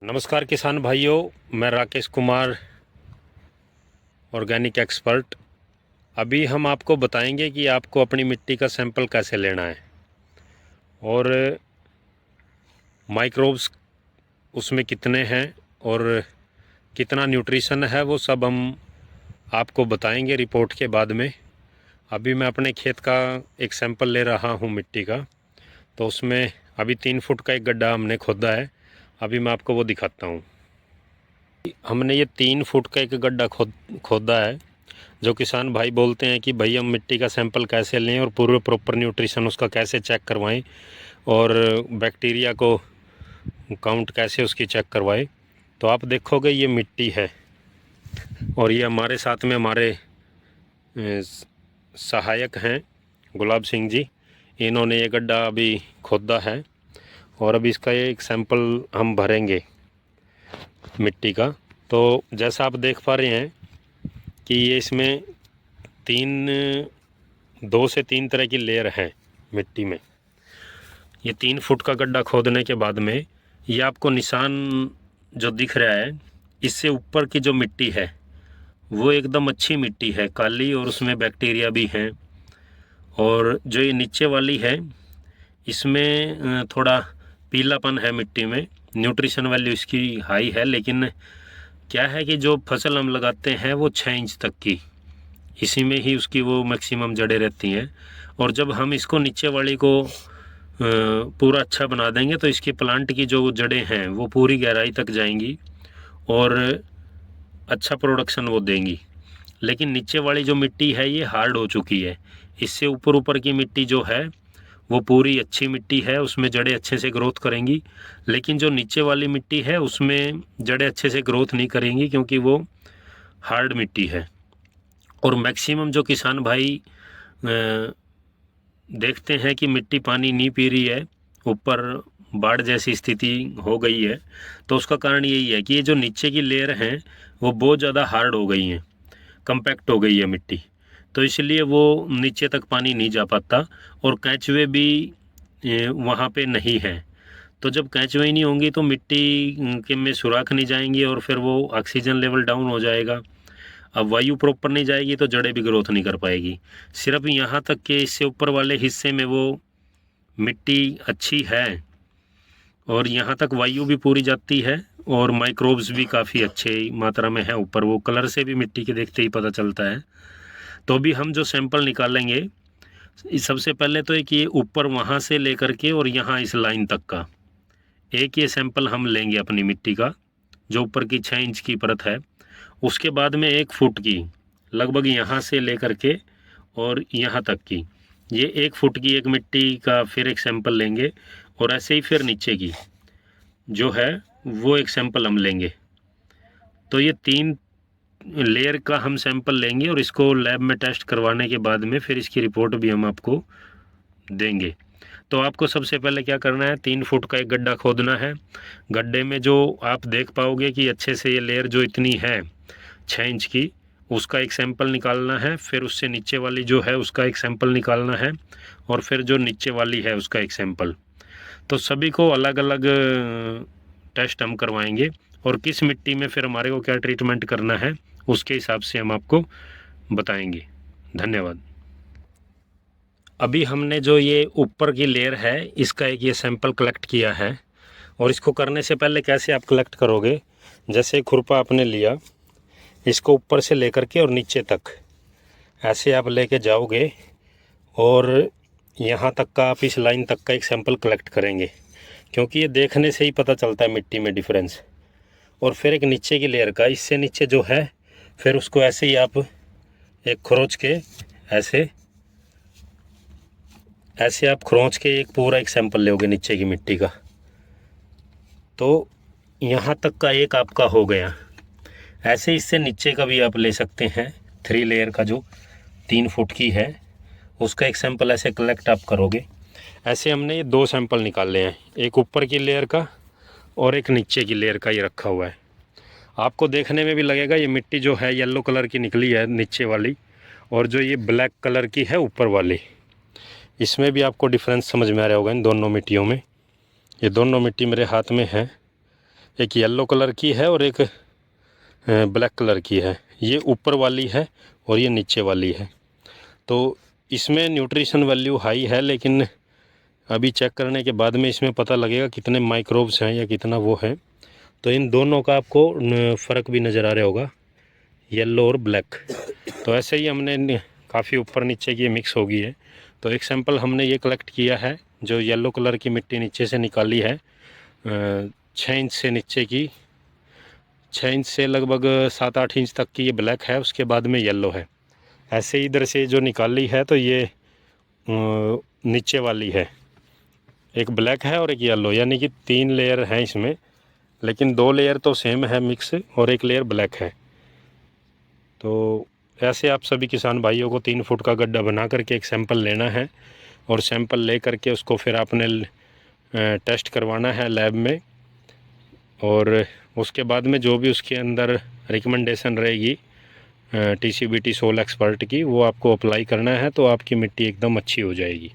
नमस्कार किसान भाइयों, मैं राकेश कुमार, ऑर्गेनिक एक्सपर्ट। अभी हम आपको बताएंगे कि आपको अपनी मिट्टी का सैंपल कैसे लेना है और माइक्रोब्स उसमें कितने हैं और कितना न्यूट्रिशन है, वो सब हम आपको बताएंगे रिपोर्ट के बाद में। अभी मैं अपने खेत का एक सैंपल ले रहा हूँ मिट्टी का, तो उसमें अभी 3 फुट का एक गड्ढा हमने खोदा है। अभी मैं आपको वो दिखाता हूँ। हमने ये 3 फुट का एक गड्ढा खोदा है। जो किसान भाई बोलते हैं कि भाई हम मिट्टी का सैंपल कैसे लें और पूरे प्रॉपर न्यूट्रिशन उसका कैसे चेक करवाएं और बैक्टीरिया को काउंट कैसे उसकी चेक करवाएं, तो आप देखोगे ये मिट्टी है और ये हमारे साथ में हमारे सहायक हैं गुलाब सिंह जी। इन्होंने ये गड्ढा अभी खोदा है और अभी इसका ये एक सैंपल हम भरेंगे मिट्टी का। तो जैसा आप देख पा रहे हैं कि ये इसमें 2 से 3 तरह की लेयर है मिट्टी में। ये 3 फुट का गड्ढा खोदने के बाद में ये आपको निशान जो दिख रहा है, इससे ऊपर की जो मिट्टी है वो एकदम अच्छी मिट्टी है, काली, और उसमें बैक्टीरिया भी हैं। और जो ये नीचे वाली है इसमें थोड़ा पीलापन है मिट्टी में। न्यूट्रिशन वैल्यू इसकी हाई है, लेकिन क्या है कि जो फसल हम लगाते हैं वो 6 इंच तक की, इसी में ही उसकी वो मैक्सिमम जड़ें रहती हैं। और जब हम इसको नीचे वाली को पूरा अच्छा बना देंगे तो इसकी प्लांट की जो जड़ें हैं वो पूरी गहराई तक जाएंगी और अच्छा प्रोडक्शन वो देंगी। लेकिन नीचे वाली जो मिट्टी है ये हार्ड हो चुकी है। इससे ऊपर ऊपर की मिट्टी जो है वो पूरी अच्छी मिट्टी है, उसमें जड़ें अच्छे से ग्रोथ करेंगी। लेकिन जो नीचे वाली मिट्टी है उसमें जड़ें अच्छे से ग्रोथ नहीं करेंगी क्योंकि वो हार्ड मिट्टी है। और मैक्सिमम जो किसान भाई देखते हैं कि मिट्टी पानी नहीं पी रही है, ऊपर बाढ़ जैसी स्थिति हो गई है, तो उसका कारण यही है कि ये जो नीचे की लेयर हैं वो बहुत ज़्यादा हार्ड हो गई हैं, कम्पैक्ट हो गई है मिट्टी, तो इसलिए वो नीचे तक पानी नहीं जा पाता और कैचवे भी वहाँ पे नहीं है। तो जब कैचवे ही नहीं होंगी तो मिट्टी के में सुराख नहीं जाएंगी और फिर वो ऑक्सीजन लेवल डाउन हो जाएगा। अब वायु प्रॉपर नहीं जाएगी तो जड़ें भी ग्रोथ नहीं कर पाएगी। सिर्फ यहाँ तक कि इससे ऊपर वाले हिस्से में वो मिट्टी अच्छी है और यहाँ तक वायु भी पूरी जाती है और माइक्रोब्स भी काफ़ी अच्छे मात्रा में है ऊपर, वो कलर से भी मिट्टी के देखते ही पता चलता है। तो भी हम जो सैंपल निकालेंगे, सबसे पहले तो एक ये ऊपर वहाँ से लेकर के और यहाँ इस लाइन तक का एक ये सैंपल हम लेंगे अपनी मिट्टी का, जो ऊपर की 6 इंच की परत है। उसके बाद में 1 फुट की, लगभग यहाँ से लेकर के और यहाँ तक की, ये 1 फुट की एक मिट्टी का फिर एक सैंपल लेंगे और ऐसे ही फिर नीचे की जो है वो एक सैंपल हम लेंगे। तो ये 3 लेयर का हम सैंपल लेंगे और इसको लैब में टेस्ट करवाने के बाद में फिर इसकी रिपोर्ट भी हम आपको देंगे। तो आपको सबसे पहले क्या करना है, 3 फुट का एक गड्ढा खोदना है। गड्ढे में जो आप देख पाओगे कि अच्छे से ये लेयर जो इतनी है 6 इंच की, उसका एक सैंपल निकालना है। फिर उससे नीचे वाली जो है उसका एक सैंपल निकालना है और फिर जो नीचे वाली है उसका एक सैंपल। तो सभी को अलग अलग टेस्ट हम करवाएंगे और किस मिट्टी में फिर हमारे को क्या ट्रीटमेंट करना है उसके हिसाब से हम आपको बताएंगे। धन्यवाद। अभी हमने जो ये ऊपर की लेयर है इसका एक ये सैंपल कलेक्ट किया है। और इसको करने से पहले कैसे आप कलेक्ट करोगे, जैसे खुरपा आपने लिया, इसको ऊपर से लेकर के और नीचे तक ऐसे आप लेके जाओगे और यहाँ तक का आप इस लाइन तक का एक सैंपल कलेक्ट करेंगे, क्योंकि ये देखने से ही पता चलता है मिट्टी में डिफरेंस। और फिर एक नीचे की लेयर का, इससे नीचे जो है, फिर उसको ऐसे ही आप एक खरोच के ऐसे आप खरोंच के एक पूरा एक सैंपल लोगे नीचे की मिट्टी का। तो यहाँ तक का एक आपका हो गया। ऐसे इससे नीचे का भी आप ले सकते हैं, 3 लेयर का जो 3 फुट की है उसका एक सैंपल ऐसे कलेक्ट आप करोगे। ऐसे हमने ये 2 सैंपल निकाले हैं, एक ऊपर की लेयर का और एक नीचे की लेयर का, ये रखा हुआ है। आपको देखने में भी लगेगा ये मिट्टी जो है येलो कलर की निकली है नीचे वाली, और जो ये ब्लैक कलर की है ऊपर वाली, इसमें भी आपको डिफरेंस समझ में आ रहा होगा इन दोनों मिट्टियों में। ये दोनों मिट्टी मेरे हाथ में है, एक येलो कलर की है और एक ब्लैक कलर की है। ये ऊपर वाली है और ये नीचे वाली है। तो इसमें न्यूट्रिशन वैल्यू हाई है, लेकिन अभी चेक करने के बाद में इसमें पता लगेगा कितने माइक्रोब्स हैं या कितना वो है। तो इन दोनों का आपको फ़र्क भी नज़र आ रहा होगा, येलो और ब्लैक। तो ऐसे ही हमने काफ़ी ऊपर नीचे की मिक्स हो गई है। तो एक सैंपल हमने ये कलेक्ट किया है, जो येलो कलर की मिट्टी नीचे से निकाली है 6 इंच से नीचे की, 6 इंच से लगभग 7-8 इंच तक की ये ब्लैक है, उसके बाद में येलो है। ऐसे इधर से जो निकाली है तो ये नीचे वाली है, एक ब्लैक है और एक येलो, यानी कि 3 लेयर हैं इसमें, लेकिन 2 लेयर तो सेम है मिक्स और एक लेयर ब्लैक है। तो ऐसे आप सभी किसान भाइयों को 3 फुट का गड्ढा बना करके एक सैंपल लेना है और सैंपल ले करके उसको फिर आपने टेस्ट करवाना है लैब में, और उसके बाद में जो भी उसके अंदर रिकमेंडेशन रहेगी TCBT सोल एक्सपर्ट की, वो आपको अप्लाई करना है, तो आपकी मिट्टी एकदम अच्छी हो जाएगी।